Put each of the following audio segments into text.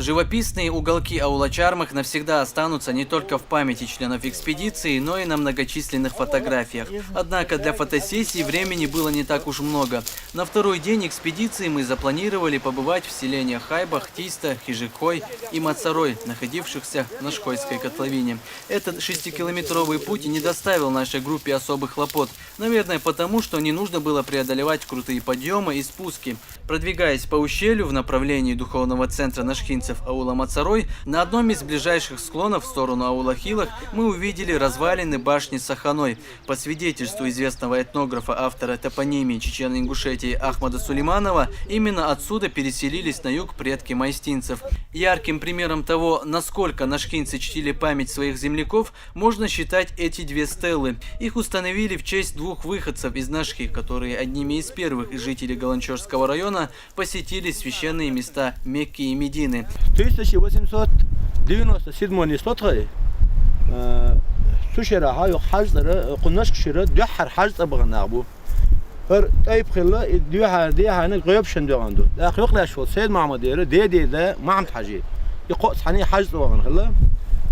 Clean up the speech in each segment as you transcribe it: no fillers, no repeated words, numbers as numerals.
Живописные уголки аула Чармах навсегда останутся не только в памяти членов экспедиции, но и на многочисленных фотографиях. Однако для фотосессий времени было не так уж много. На второй день экспедиции мы запланировали побывать в селениях Хайбах, Тиста, Хижикхой и Мацарой, находившихся в Нашхойской котловине. Этот 6-километровый путь не доставил нашей группе особых хлопот. Наверное, потому что не нужно было преодолевать крутые подъемы и спуски. Продвигаясь по ущелью в направлении духовного центра нашхинцев аула Мацарой, на одном из ближайших склонов в сторону аула Хилах мы увидели развалины башни Саханой. По свидетельству известного этнографа, автора топонимии Чечено-Ингушетии Ахмада Сулейманова, именно отсюда переселились на юг предки майстинцев. Ярким примером того, насколько нашхинцы чтили память своих земляков, можно считать эти две стелы. Их установили в честь двух выходцев из Нашхи, которые одними из первых из жителей Галанчожского района посетили священные места Мекки и Медины. В 1897 سطحي سوشرا هاي حجر قناش كشرا دحر حجر بغنابو هر طيب خلا ديها هنا غيب شندو عنده لا خلق لا شو سيد محمد دي ده ما عم تحجي يقص حني حجر وغن خلا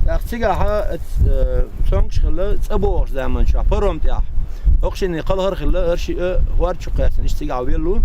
اختيجا ها سونش خلا تصبوش زمان شا بروم تاع اقشني قال خلا هرشي هوارچو قاسن اشتيجا ويلو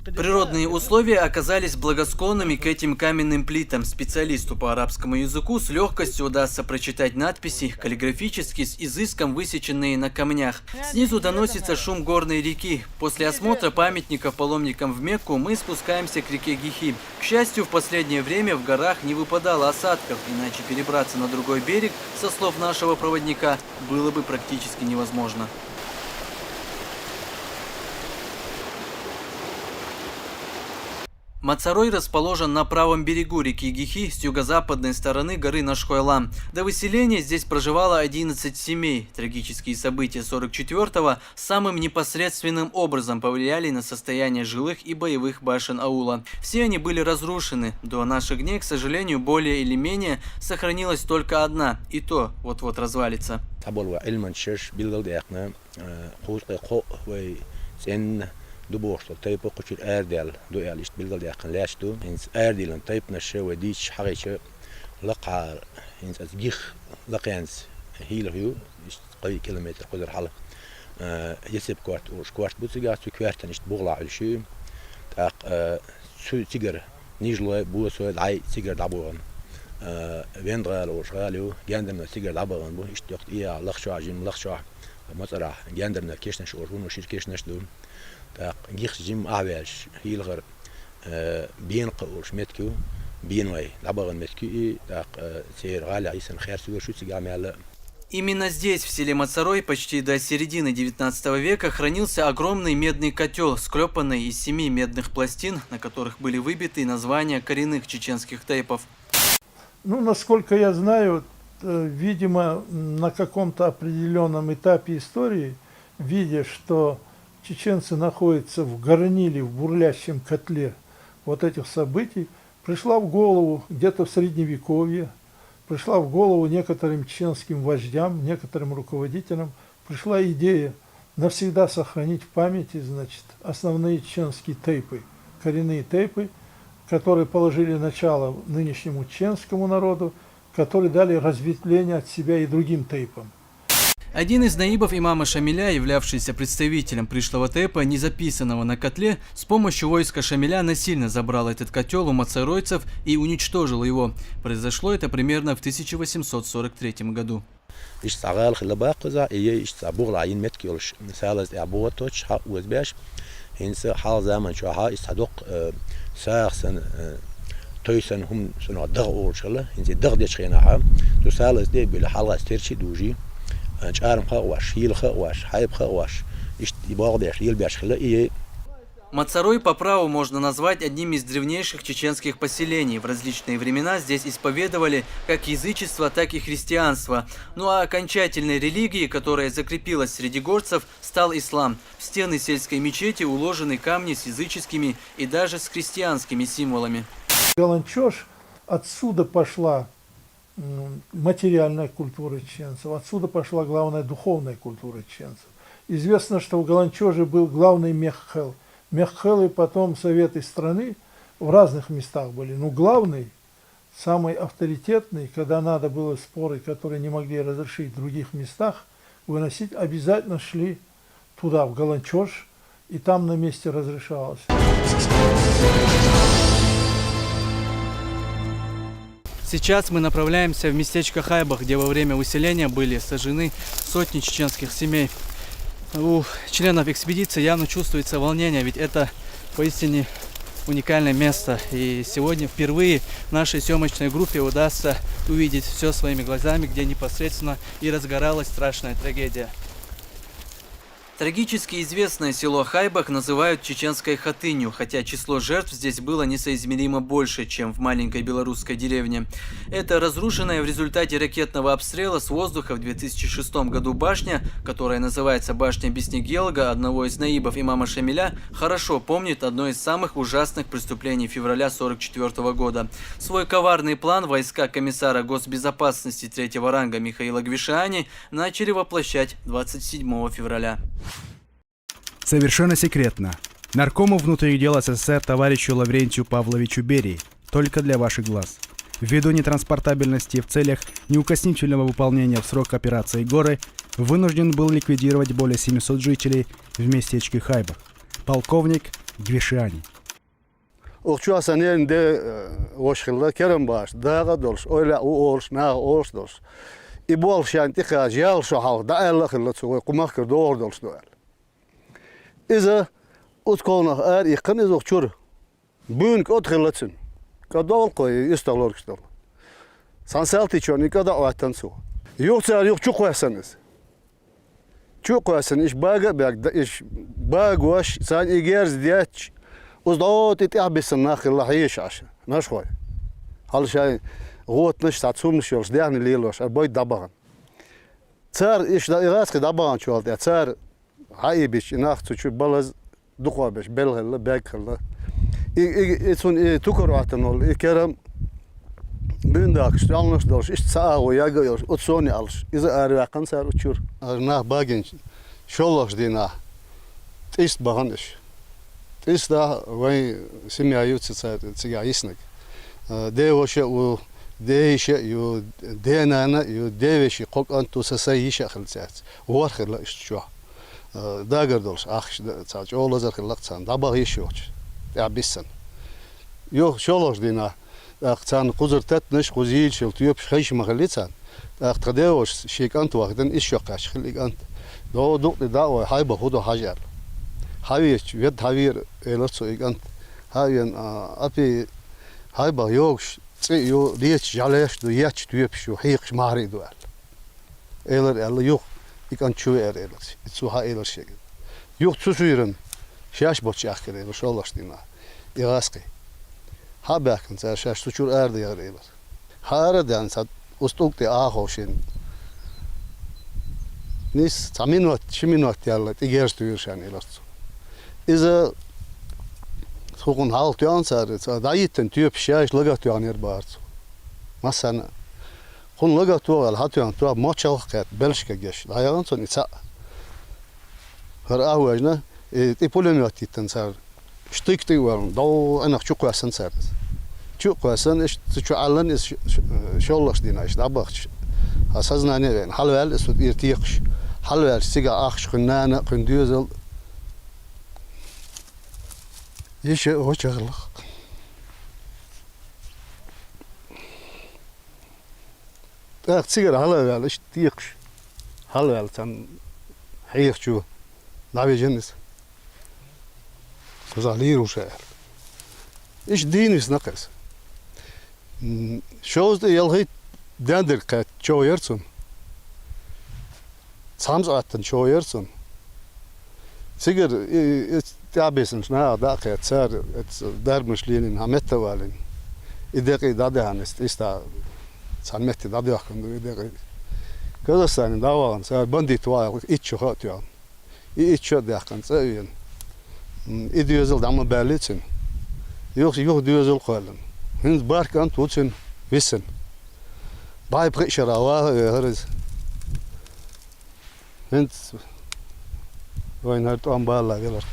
Природные условия оказались благосклонными к этим каменным плитам. Специалисту по арабскому языку с легкостью удастся прочитать надписи, каллиграфически с изыском высеченные на камнях. Снизу доносится шум горной реки. После осмотра памятников паломникам в Мекку мы спускаемся к реке Гихи. К счастью, в последнее время в горах не выпадало осадков, иначе перебраться на другой берег, со слов нашего проводника, было бы практически невозможно. Мацарой расположен на правом берегу реки Гихи с юго-западной стороны горы Нашхойлам. До выселения здесь проживало 11 семей. Трагические события 44-го самым непосредственным образом повлияли на состояние жилых и боевых башен аула. Все они были разрушены. До наших дней, к сожалению, более или менее сохранилась только одна, и то вот-вот развалится. دو بوشتل تايب قشير أردل دو إعليش بلغل يقن لاشتو إنس أردلن تايب نشة وديش حقيقة لقى إنس أتجيخ لقيانس هيلهيو قوي كيلومتر قدر حلا يسيب كوارت وش كوارت بوتسيجات وكوارت نشت بغلع على شيء تاق سو تيجر نيجلو بوسو العي تيجر دعبوغن ويندغال وشغاليو جاندرنا تيجر دعبوغن بو إشتيقت إياه لخشوا عجيم لخشوا مطرح جاندرنا كيشنا شورون وشير كيشنا شدون تاق جيخ جيم أعواش هيلغر بين قوش متكو بين واي لعبغن متكو تاق سير غالي عيسن خير سوى شو تيجامع. Именно здесь, в селе Мацарой, почти до середины 19 века хранился огромный медный котел, склепанный из 7 медных пластин, на которых были выбиты названия коренных чеченских тейпов. Ну, насколько я знаю, видимо, на каком-то определенном этапе истории, видя, что чеченцы находятся в горниле, в бурлящем котле вот этих событий, пришла в голову где-то в Средневековье, пришла в голову некоторым чеченским вождям, некоторым руководителям, пришла идея навсегда сохранить в памяти, значит, основные чеченские тейпы, коренные тейпы, которые положили начало нынешнему чеченскому народу, которые дали разветвление от себя и другим тейпам. Один из наибов имама Шамиля, являвшийся представителем пришлого тейпа, не записанного на котле, с помощью войска Шамиля насильно забрал этот котел у мацаройцев и уничтожил его. Произошло это примерно в 1843 году. Мацарой по праву можно назвать одним из древнейших чеченских поселений. В различные времена здесь исповедовали как язычество, так и христианство. Ну а окончательной религией, которая закрепилась среди горцев, стал ислам. В стены сельской мечети уложены камни с языческими и даже с христианскими символами. Галанчож, отсюда пошла материальная культура чеченцев, отсюда пошла главная духовная культура чеченцев. Известно, что в Галанчоже был главный Меххел. Меххел и потом советы страны в разных местах были. Но главный, самый авторитетный, когда надо было споры, которые не могли разрешить в других местах, выносить, обязательно шли туда, в Галанчош, и там на месте разрешалось. Сейчас мы направляемся в местечко Хайбах, где во время выселения были сожжены сотни чеченских семей. У членов экспедиции явно чувствуется волнение, ведь это поистине уникальное место. И сегодня впервые нашей съемочной группе удастся увидеть все своими глазами, где непосредственно и разгоралась страшная трагедия. Трагически известное село Хайбах называют чеченской Хатынью, хотя число жертв здесь было несоизмеримо больше, чем в маленькой белорусской деревне. Это разрушенная в результате ракетного обстрела с воздуха в 2006 году башня, которая называется башня Беснегелга, одного из наибов имама Шамиля, хорошо помнит одно из самых ужасных преступлений февраля 1944 года. Свой коварный план войска комиссара госбезопасности третьего ранга Михаила Гвишани начали воплощать 27 февраля. Совершенно секретно. Наркому внутренних дел СССР товарищу Лаврентию Павловичу Берии. Только для ваших глаз. Ввиду нетранспортабельности в целях неукоснительного выполнения в срок операции «Горы» вынужден был ликвидировать более 700 жителей в местечке Хайбах. Полковник Гвишани. إذا أتكون يقن إذا أخشر بينك أدخلتن كدول قوي يستغلر كشتل سانسالتي شوني كدا أوتنسو يوصل يوم شو كويسنس شو كويسن إيش إيش واش سان إيجارز دياتش وزدوت يتعبس الناخ الله هيش عشان نشوي هل شيء غوت نش تعصوم نشيلش دعني ليلوش أربعة دبعان صار إيش دا إغاث دبعان شو هالتي صار هاي بيش ناخذ شو بلز دقوا بيش بلغ باكل إتون تكرر عتنول إكرم بنداك شتالنش دلش إيش ساعة وياجا أتصوني علش إذا أرواقن صار أشور ناخ باجن شولش دينا تيست بغندش تيست ده وين سمي عيوت صار تيجي يسنك ده وش و ده شيء يو ده أنا يو ده وش قق أنتو سسي شخل ساعات وارخل إيش شو داغردولش اخش تاج اولازر خلقتان دابا يشوش يا بيسن يو شولوش دينا اختان قزرتت نش قزيل شل تيوب خيش مخليتان اختداوش شيكانت وقتن ايش يقاش خليك انت دو دوق داو هايبه هدو حجر هاويش يد هاوير الاتسو انت هاين ابي هايبه يوش تسي يو ليش جالش دو ياتش تيوب شو حيقش ماري دوال ايلر يو İkan çuğu eğer İtsuha eğer şey. Yok susuyurun. Şaş boç yakır eğer. Şolaştığına. İğaskı. Ha bakın. Şaş suçur eğer de eğer. Ha aradan sat. Ustuk de ağa hoşin. Nis şiminot yallat. İgerst duyurşan eğer. İza sokun halt yansar. Dayitten tüyüp şaş lagat yanır bağırtı. Masana. Kun laga tuval hatuan tuva mochal qat belshka gesh dayagan son itsa har awajna ipulemiyat tensar shtikti wal do ana chuqasan sar chuqasan ish chualan is shollash dina ish dabach hasaznani ben halwal is irtiqsh halwal siga akhsh qunana qunduzel yesh hochaghlaq سيجر هلا إيش تيقش هلا تان حيخ شو نبي جنس خزالير وشاعر إيش دينس نقص شوز ده يلهي دندر قات شو يرسم سامز عتن شو يرسم سيجر تعبسن شنا دا قات سار دار مشلين همت والين إدقي داده هنست إستا sanmetti da diyorken de Kazakhstan'ın davan sa bandit var içi hatıyor. İçi diyorken sayın. İdiyozul damla belirtin. Yok diyozul kalın. Hins barkan tutun wissen. Bay pressure var heriz. Hins Reinhard Ambala gelir.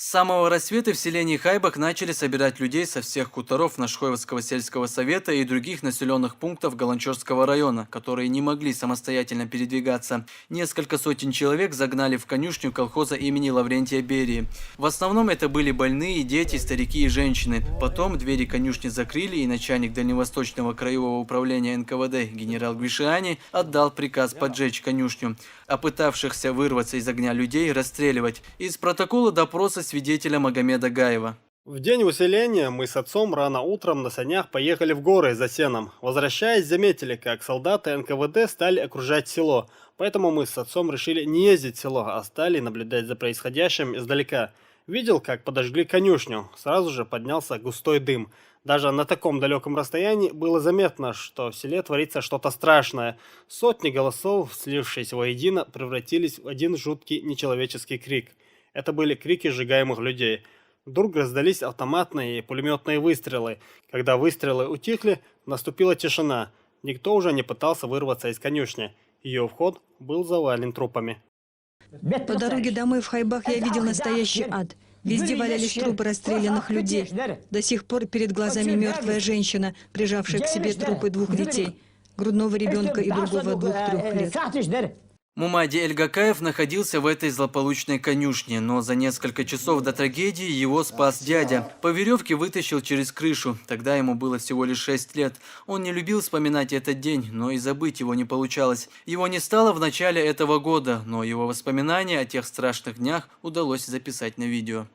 С самого рассвета в селении Хайбах начали собирать людей со всех хуторов Нашхоевского сельского совета и других населенных пунктов Галанчорского района, которые не могли самостоятельно передвигаться. Несколько сотен человек загнали в конюшню колхоза имени Лаврентия Берии. В основном это были больные, дети, старики и женщины. Потом двери конюшни закрыли, и начальник Дальневосточного краевого управления НКВД генерал Гвишиани отдал приказ поджечь конюшню, а пытавшихся вырваться из огня людей расстреливать. Из протокола допроса свидетеля Магомеда Гаева. В день выселения мы с отцом рано утром на санях поехали в горы за сеном. Возвращаясь, заметили, как солдаты НКВД стали окружать село. Поэтому мы с отцом решили не ездить в село, а стали наблюдать за происходящим издалека. Видел, как подожгли конюшню. Сразу же поднялся густой дым. Даже на таком далеком расстоянии было заметно, что в селе творится что-то страшное. Сотни голосов, слившись воедино, превратились в один жуткий нечеловеческий крик. Это были крики сжигаемых людей. Вдруг раздались автоматные и пулеметные выстрелы. Когда выстрелы утихли, наступила тишина. Никто уже не пытался вырваться из конюшни. Ее вход был завален трупами. По дороге домой в Хайбах я видел настоящий ад. Везде валялись трупы расстрелянных людей. До сих пор перед глазами мертвая женщина, прижавшая к себе трупы 2 детей. Грудного ребенка и другого 2-3 лет. Мумади Эльгакаев находился в этой злополучной конюшне, но за несколько часов до трагедии его спас дядя. По веревке вытащил через крышу, тогда ему было всего лишь 6 лет. Он не любил вспоминать этот день, но и забыть его не получалось. Его не стало в начале этого года, но его воспоминания о тех страшных днях удалось записать на видео.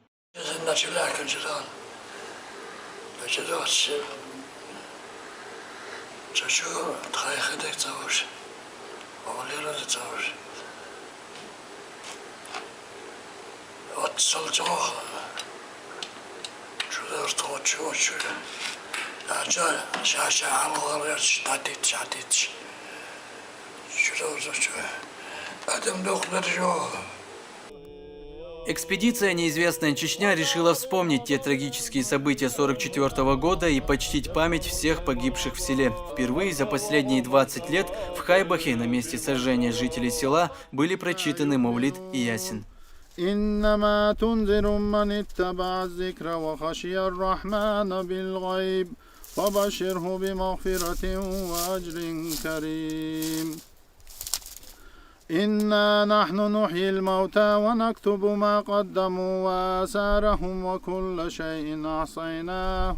Экспедиция «Неизвестная Чечня» решила вспомнить те трагические события 1944 года и почтить память всех погибших в селе. Впервые за последние 20 лет в Хайбахе на месте сожжения жителей села были прочитаны Мавлид и Ясин. إنما تنذر من اتبع الذكر وخشي الرحمن بالغيب فبشره بمغفرة وأجر كريم إنا نحن نحيي الموتى ونكتب ما قدموا وآثارهم وكل شيء أحصيناه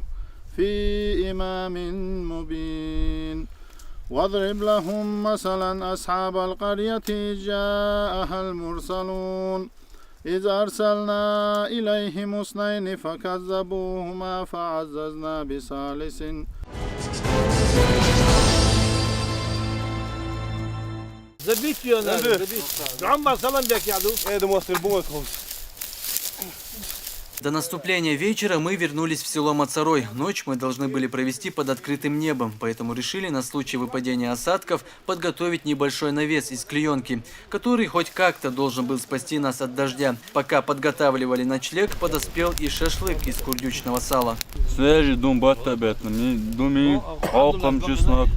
في إمام مبين واضرب لهم مثلا أصحاب القرية جاءها المرسلون إذ أرسلنا إليهم 2 فكذبوهما فعززنا بثالث. Забить ее надо, забить. До наступления вечера мы вернулись в село Мацарой. Ночь мы должны были провести под открытым небом, поэтому решили на случай выпадения осадков подготовить небольшой навес из клеенки, который хоть как-то должен был спасти нас от дождя. Пока подготавливали ночлег, подоспел и шашлык из курдючного сала. Свежий дом баттабет, думи, алком чеснок.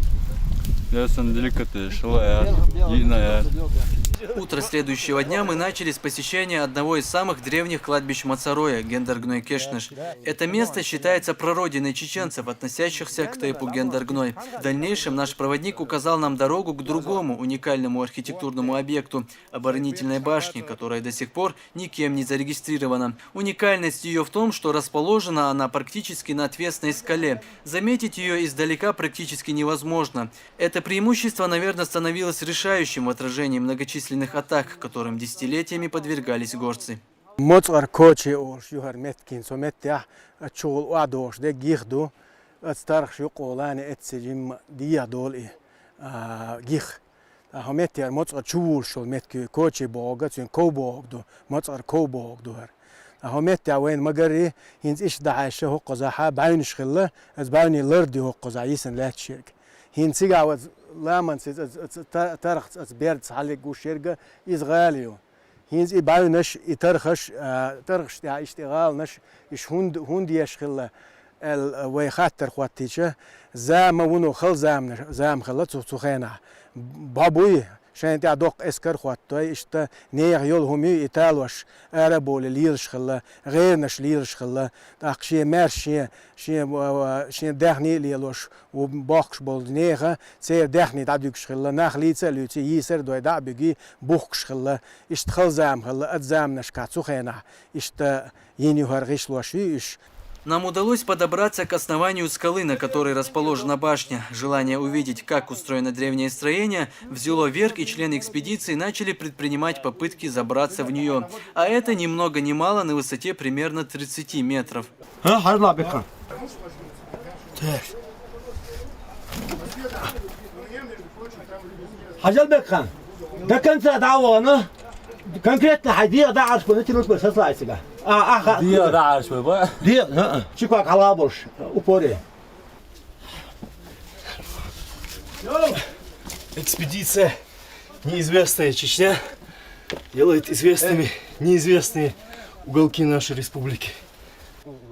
Утро следующего дня мы начали с посещения одного из самых древних кладбищ Мацароя – Гендаргной-Кешныш. Это место считается прародиной чеченцев, относящихся к тайпу Гендаргной. В дальнейшем наш проводник указал нам дорогу к другому уникальному архитектурному объекту – оборонительной башне, которая до сих пор никем не зарегистрирована. Уникальность ее в том, что расположена она практически на отвесной скале. Заметить ее издалека практически невозможно. Это преимущество, наверное, становилось решающим в отражении многочисленных атак, которым десятилетиями подвергались горцы. Моцар коче орш юхар меткин сометя чул адош де гихду отстарх шуколане этсижим диадоли гих хаметя моцар чул шол метки коче бога цин кобогду моцар кобогду хаметя вен магари хинз иш дааше хо qazaa baunish khilla az bauni lirdi ho qazaaisen latshirk هينسيجا لامن ترخ بيرد على جوشيرجا إسرائيليو هينز يباونش يترخش ترخش تاع اشتغال نش إيش هند يشغل الويخاتر خواتيشة زام ونو خل زام خلت سخينا بابوي شان تاع دوق اسكر خواتوي اشتا نيغ يول همي ايتالوش ارابول ليرش خلا غير نش ليرش خلا تاق شي مارشي شي داخني ليلوش وباخش بول نيغا تسير داخني تعدوكش خلا ناخليتس لوتي يسر دوي دا بيجي بوخش خلا اشتخل زام خلا اتزام نش كاتسوخينا اشتا يني هرغيش лошиш. Нам удалось подобраться к основанию скалы, на которой расположена башня. Желание увидеть, как устроено древнее строение, взяло верх, и члены экспедиции начали предпринимать попытки забраться в нее. А это ни много ни мало на высоте примерно 30 метров. конкретно حديقة ده عارف كنت نص بس هطلع سجا دي ده عارف بقى دي شكوك على برش وبوري Экспедиция «Неизвестная Чечня» делает известными неизвестные уголки нашей республики.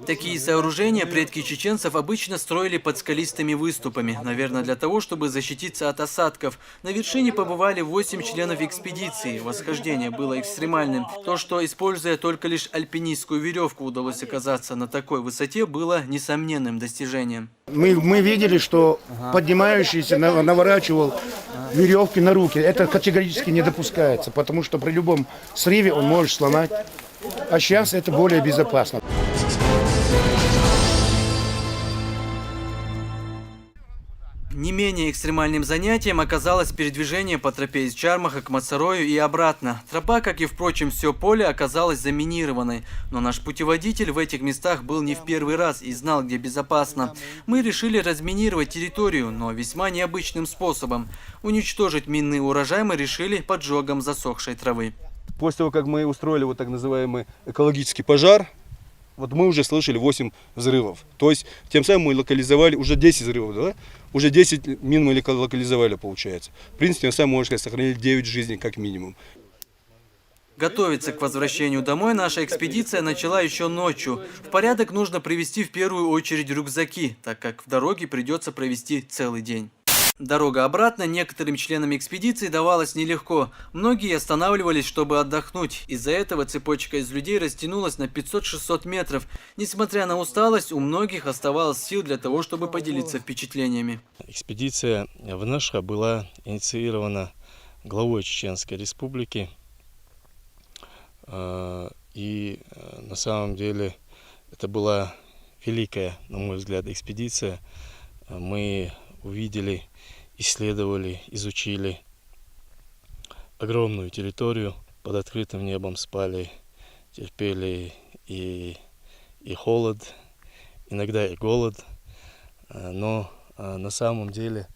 Такие сооружения предки чеченцев обычно строили под скалистыми выступами, наверное, для того, чтобы защититься от осадков. На вершине побывали 8 членов экспедиции. Восхождение было экстремальным. То, что, используя только лишь альпинистскую веревку, удалось оказаться на такой высоте, было несомненным достижением. Мы видели, что поднимающийся наворачивал веревки на руки. Это категорически не допускается, потому что при любом срыве он может сломать. А сейчас это более безопасно. Не менее экстремальным занятием оказалось передвижение по тропе из Чармаха к Мацарою и обратно. Тропа, как и, впрочем, все поле, оказалась заминированной. Но наш путеводитель в этих местах был не в первый раз и знал, где безопасно. Мы решили разминировать территорию, но весьма необычным способом. Уничтожить минный урожай мы решили поджогом засохшей травы. После того, как мы устроили вот так называемый экологический пожар, вот мы уже слышали 8 взрывов. То есть, тем самым мы локализовали уже 10 взрывов, да? Уже 10 мин мы локализовали, получается. В принципе, тем самым, можно сказать, сохранили 9 жизней как минимум. Готовиться к возвращению домой наша экспедиция начала еще ночью. В порядок нужно привести в первую очередь рюкзаки, так как в дороге придется провести целый день. Дорога обратно некоторым членам экспедиции давалась нелегко. Многие останавливались, чтобы отдохнуть. Из-за этого цепочка из людей растянулась на 500-600 метров. Несмотря на усталость, у многих оставалось сил для того, чтобы поделиться впечатлениями. Экспедиция в Нашха была инициирована главой Чеченской Республики. И на самом деле это была великая, на мой взгляд, экспедиция. Мы увидели, исследовали, изучили огромную территорию. Под открытым небом спали, терпели и холод, иногда и голод. Но на самом деле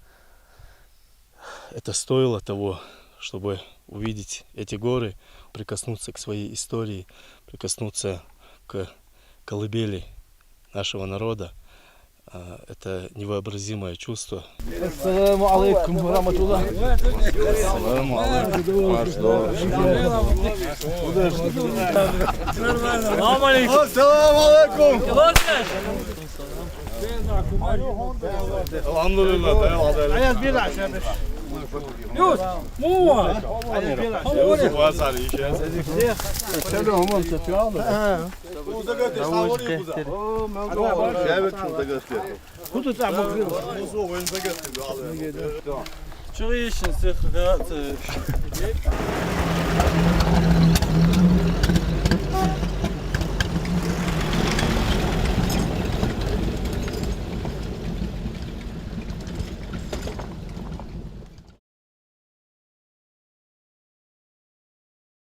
это стоило того, чтобы увидеть эти горы, прикоснуться к своей истории, прикоснуться к колыбели нашего народа. Это невообразимое чувство. Ассаламу алейкум ва рахматуллах. Ассаламу алейкум. Ассаламу алейкум. يوسف مو يوسف